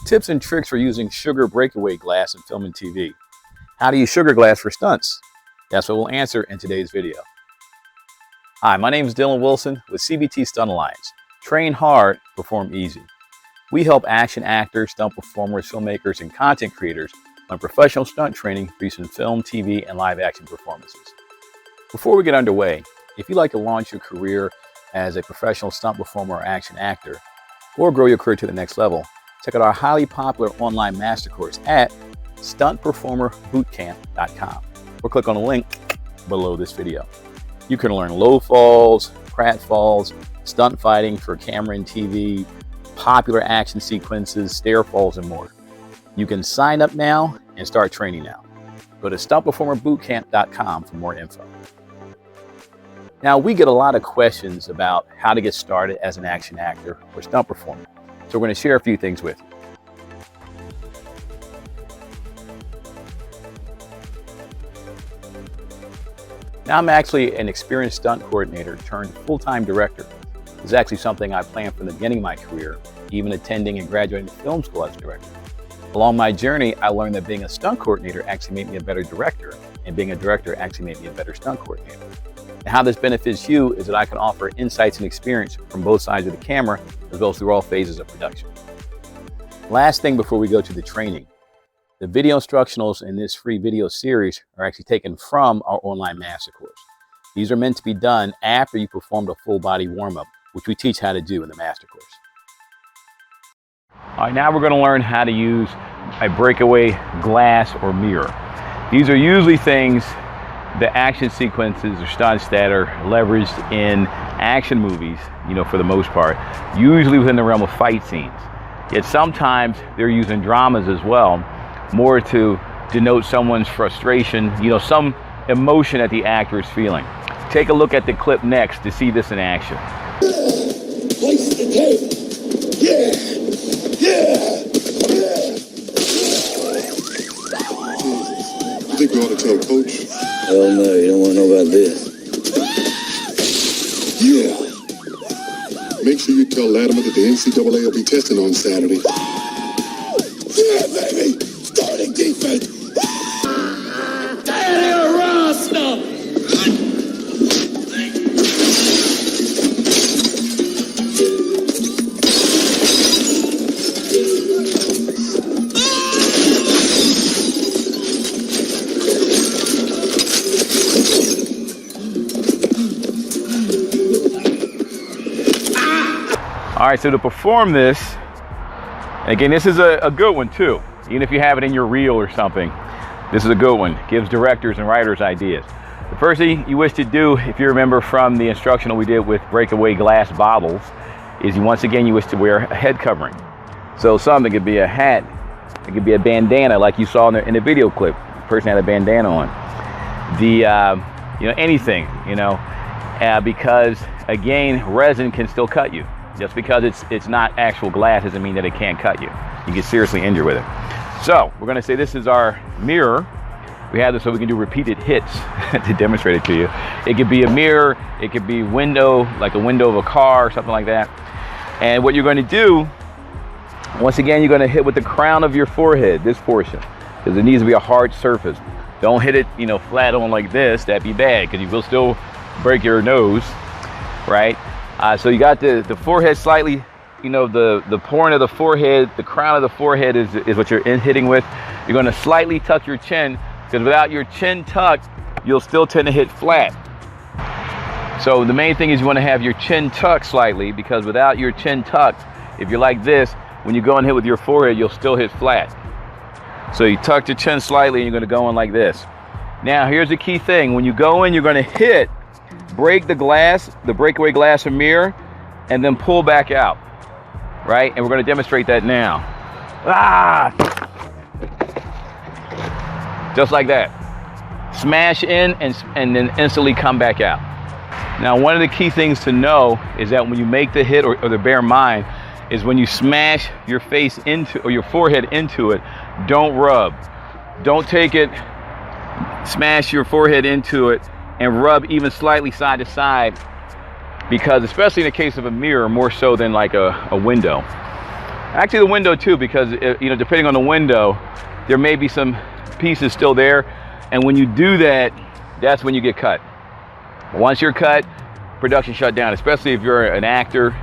Tips and tricks for using sugar breakaway glass in film and TV. How to use sugar glass for stunts. That's what we'll answer in today's video. Hi, my name is Dillon Wilson with CBT Stunt Alliance. Train hard, perform easy. We help action actors, stunt performers, filmmakers, and content creators on professional stunt training for use in film, TV, and live action performances. Before we get underway, if you'd like to launch your career as a professional stunt performer or action actor, or grow your career to the next level, check out our highly popular online master course at stuntperformerbootcamp.com, or click on the link below this video. You can learn low falls, pratfalls, stunt fighting for camera and TV, popular action sequences, stair falls, and more. You can sign up now and start training now. Go to stuntperformerbootcamp.com for more info. Now, we get a lot of questions about how to get started as an action actor or stunt performer. So we're going to share a few things with you. Now, I'm actually an experienced stunt coordinator turned full-time director. This is actually something I planned from the beginning of my career, even attending and graduating film school as a director. Along my journey, I learned that being a stunt coordinator actually made me a better director, and being a director actually made me a better stunt coordinator. And how this benefits you is that I can offer insights and experience from both sides of the camera, as well as through all phases of production. Last thing before we go to the training, the video instructionals in this free video series are actually taken from our online master course. These are meant to be done after you performed a full body warm-up, which we teach how to do in the master course. All right, now we're going to learn how to use a breakaway glass or mirror. These are usually things, the action sequences or stunts that are leveraged in action movies, for the most part, usually within the realm of fight scenes. Yet sometimes they're used in dramas as well, more to denote someone's frustration, some emotion that the actor is feeling. Take a look at the clip next to see this in action. Place the tape. Yeah. You think we ought to tell Coach? Hell no, you don't want to know about this. Yeah. Make sure you tell Latimer that the NCAA will be testing on Saturday. Yeah, baby! Starting defense! Daddy Rasta! All right, so to perform this, again, this is a good one too. Even if you have it in your reel or something, this is a good one. Gives directors and writers ideas. The first thing you wish to do, if you remember from the instructional we did with breakaway glass bottles, is once again you wish to wear a head covering. So something could be a hat, it could be a bandana like you saw in the video clip. The person had a bandana on. Anything, because again, resin can still cut you. Just because it's not actual glass doesn't mean that it can't cut you. You get seriously injured with it. So we're going to say this is our mirror. We have this so we can do repeated hits to demonstrate it to you. It could be a mirror, it could be window, like a window of a car or something like that. And what you're going to do, once again, you're going to hit with the crown of your forehead, this portion, because it needs to be a hard surface. Don't hit it, flat on like this. That'd be bad because you will still break your nose, right? So you got the forehead slightly, the point of the forehead, the crown of the forehead is what you're hitting with. You're going to slightly tuck your chin, because without your chin tucked, you'll still tend to hit flat. So the main thing is you want to have your chin tucked slightly, because without your chin tucked, if you're like this, when you go and hit with your forehead, you'll still hit flat. So you tuck your chin slightly and you're going to go in like this. Now here's the key thing. When you go in, you're going to hit, break the glass, the breakaway glass or mirror, and then pull back out, right? And we're going to demonstrate that now. Just like that. Smash in and then instantly come back out. Now, one of the key things to know is that when you make the hit, or to bear in mind, is when you smash your face into, or your forehead into it, don't rub. Don't take it, smash your forehead into it, and rub even slightly side to side, because especially in the case of a mirror, more so than like a window, Actually, the window too, because you know, depending on the window, there may be some pieces still there, and when you do that, that's when you get cut. Once you're cut, production shut down. Especially if you're an actor,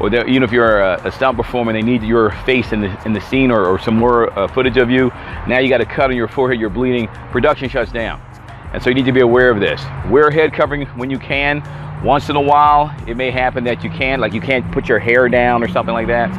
or even if you're a stunt performer, they need your face in the scene, or some more footage of you. Now you got a cut on your forehead, you're bleeding. Production shuts down, and so you need to be aware of this. Wear a head covering when you can. Once in a while, it may happen that you can't, like you can't put your hair down or something like that.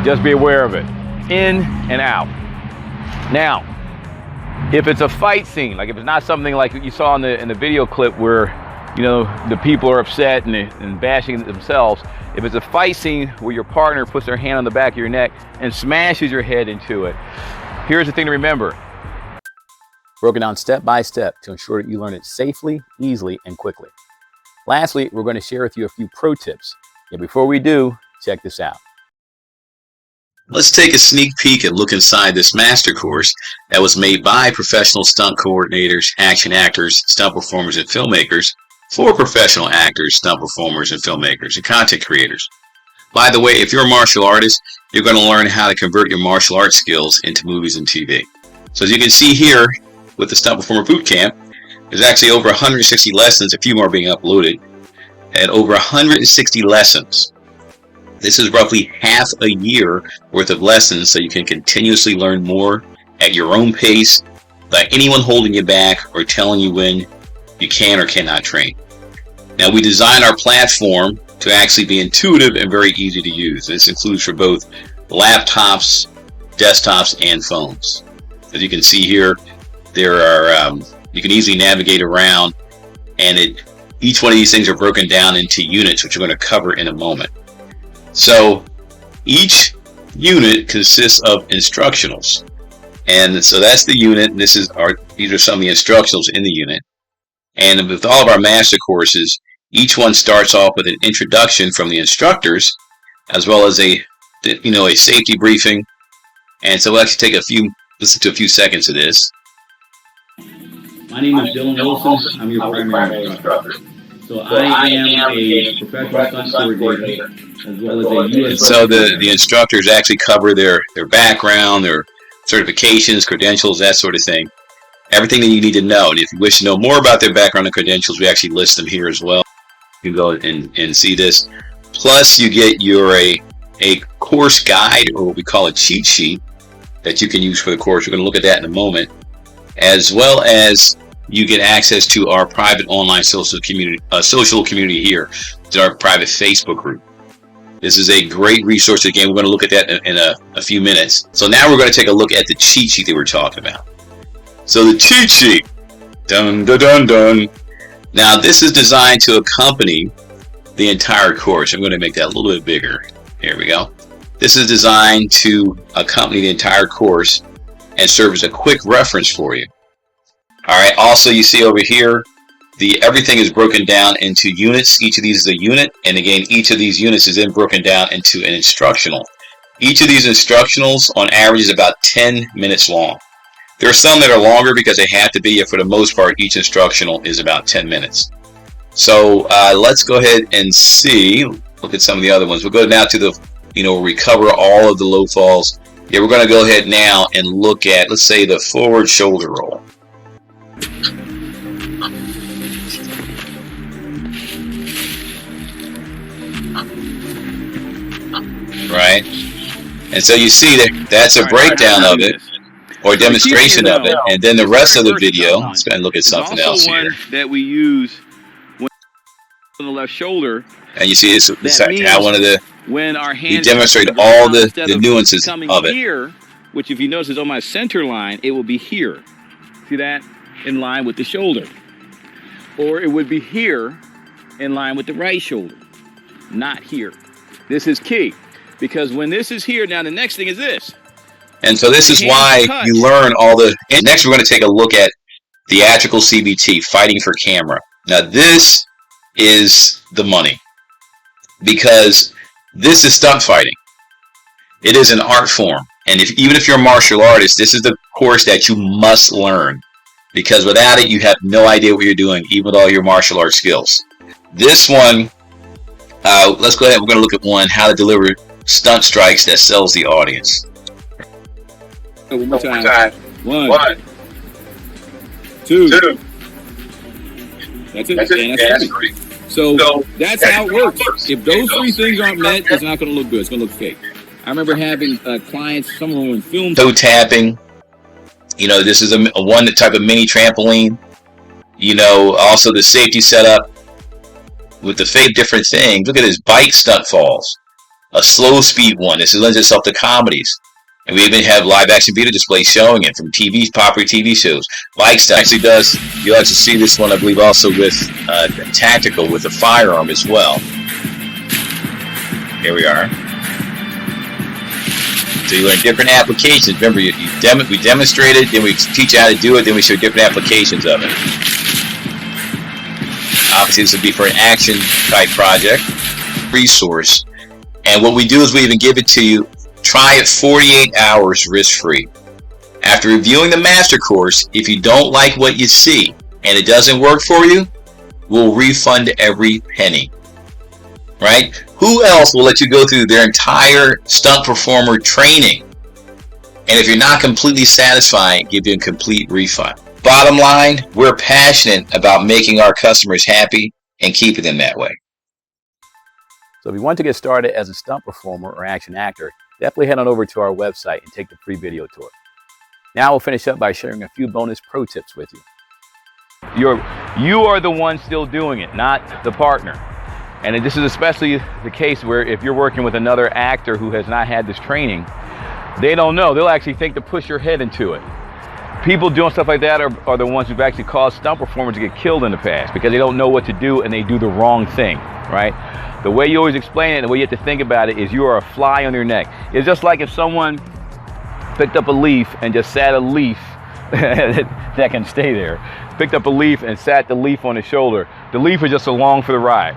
Just be aware of it. In and out. Now, if it's a fight scene, like if it's not something like you saw in the video clip where, you know, the people are upset and bashing themselves, if it's a fight scene where your partner puts their hand on the back of your neck and smashes your head into it, here's the thing to remember. Broken down step by step to ensure that you learn it safely, easily, and quickly. Lastly, we're going to share with you a few pro tips. Yet before we do, check this out. Let's take a sneak peek and look inside this master course that was made by professional stunt coordinators, action actors, stunt performers, and filmmakers for professional actors, stunt performers, and filmmakers, and content creators. By the way, if you're a martial artist, you're going to learn how to convert your martial arts skills into movies and TV. So as you can see here with the Stunt Performer Bootcamp, there's actually over 160 lessons, a few more being uploaded, and over 160 lessons. This is roughly half a year worth of lessons, so you can continuously learn more at your own pace without anyone holding you back or telling you when you can or cannot train. Now, we designed our platform to actually be intuitive and very easy to use. This includes for both laptops, desktops, and phones. As you can see here, there are you can easily navigate around, and each one of these things are broken down into units, which we're going to cover in a moment. So each unit consists of instructionals, and so that's the unit, and these are some of the instructionals in the unit. And with all of our master courses, each one starts off with an introduction from the instructors, as well as a safety briefing. And so we'll actually listen to a few seconds of this. My name is Dillon Wilson. I'm your primary instructor. So I am a professional stunt coordinator, as well as a U.S. And so the instructors actually cover their background, their certifications, credentials, that sort of thing. Everything that you need to know. And if you wish to know more about their background and credentials, we actually list them here as well. You can go and see this. Plus, you get a course guide, or what we call a cheat sheet, that you can use for the course. We're going to look at that in a moment. As well as you get access to our private online social community here, to our private Facebook group. This is a great resource. Again, we're going to look at that in a few minutes. So now we're going to take a look at the cheat sheet that we're talking about. So the cheat sheet, dun dun dun dun. Now this is designed to accompany the entire course. I'm going to make that a little bit bigger. Here we go. This is designed to accompany the entire course and serve as a quick reference for you. All right. Also, you see over here, everything is broken down into units. Each of these is a unit, and again, each of these units is then broken down into an instructional. Each of these instructionals, on average, is about 10 minutes long. There are some that are longer because they have to be, yet for the most part, each instructional is about 10 minutes. So let's go ahead and look at some of the other ones. We'll go now to where we cover all of the low falls. Yeah, we're going to go ahead now and look at, let's say, the forward shoulder roll. Right? And so you see that's a breakdown of it, or a demonstration of it, and then the rest of the video, let's go and look at something else here. That we use on the left shoulder. And you see this how one of the, when our hands we demonstrate all the nuances of it. Here, which if you notice is on my center line, it will be here. See that? In line with the shoulder. Or it would be here in line with the right shoulder. Not here. This is key. Because when this is here, now the next thing is this. And so this is why you learn all the... And next we're going to take a look at theatrical CBT, fighting for camera. Now this is the money. Because this is stunt fighting. It is an art form. And even if you're a martial artist, this is the course that you must learn. Because without it, you have no idea what you're doing, even with all your martial arts skills. This one, let's go ahead. We're going to look at one, how to deliver stunt strikes that sells the audience. One more time. One. Two. That's it. And that's three. So that's how it works. If those three things aren't met, it's not going to look good. It's going to look fake. I remember having clients, some of them in film. Toe tapping. You know, this is a one type of mini trampoline. You know, also the safety setup with the fake different things. Look at this bike stunt falls. A slow speed one. This lends itself to comedies. And we even have live action video displays showing it from popular TV shows. Bike stunt actually does. You'll actually see this one, I believe, also with tactical with a firearm as well. Here we are. So you learn different applications. Remember, we demonstrated, then we teach you how to do it, then we show different applications of it. Obviously, this would be for an action type project, resource. And what we do is we even give it to you. Try it 48 hours risk-free. After reviewing the master course, if you don't like what you see and it doesn't work for you, we'll refund every penny. Right? Who else will let you go through their entire stunt performer training? And if you're not completely satisfied, give you a complete refund. Bottom line, we're passionate about making our customers happy and keeping them that way. So if you want to get started as a stunt performer or action actor, definitely head on over to our website and take the free video tour. Now we'll finish up by sharing a few bonus pro tips with you. You are the one still doing it, not the partner. And this is especially the case where if you're working with another actor who has not had this training, they don't know. They'll actually think to push your head into it. People doing stuff like that are the ones who've actually caused stunt performers to get killed in the past because they don't know what to do and they do the wrong thing, right? The way you always explain it, the way you have to think about it is you are a fly on their neck. It's just like if someone picked up a leaf and just sat a leaf that can stay there. Picked up a leaf and sat the leaf on his shoulder. The leaf is just along for the ride.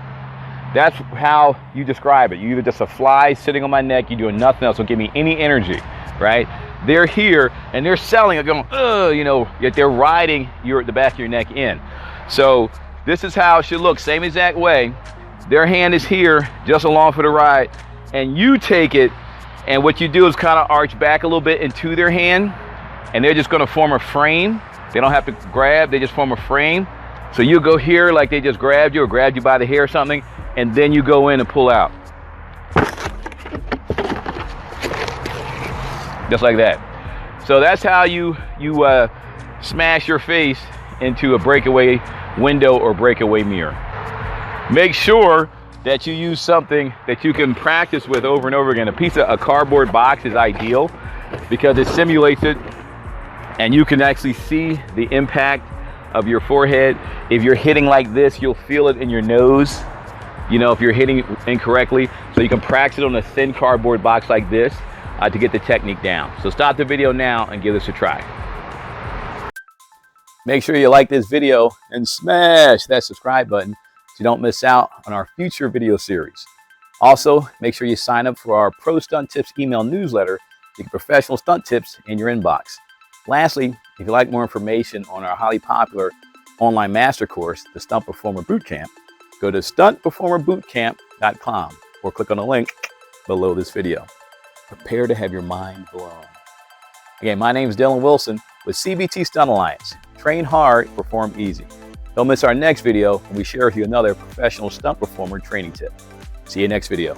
That's how you describe it. You're either just a fly sitting on my neck, you're doing nothing else, don't give me any energy, right? They're here and they're selling it going, you know, yet they're riding the back of your neck in. So this is how it should look, same exact way. Their hand is here, just along for the ride, and you take it, and what you do is kind of arch back a little bit into their hand, and they're just gonna form a frame. They don't have to grab, they just form a frame. So you go here like they just grabbed you or grabbed you by the hair or something, and then you go in and pull out. Just like that. So that's how you smash your face into a breakaway window or breakaway mirror. Make sure that you use something that you can practice with over and over again. A cardboard box is ideal because it simulates it and you can actually see the impact of your forehead. If you're hitting like this, you'll feel it in your nose, you know, if you're hitting incorrectly. So you can practice it on a thin cardboard box like this to get the technique down. So stop the video now and give this a try. Make sure you like this video and smash that subscribe button so you don't miss out on our future video series. Also, make sure you sign up for our Pro Stunt Tips email newsletter to get professional stunt tips in your inbox. Lastly, if you'd like more information on our highly popular online master course, the Stunt Performer Bootcamp, go to stuntperformerbootcamp.com or click on the link below this video. Prepare to have your mind blown. Again, my name is Dillon Wilson with CBT Stunt Alliance. Train hard, perform easy. Don't miss our next video when we share with you another professional stunt performer training tip. See you next video.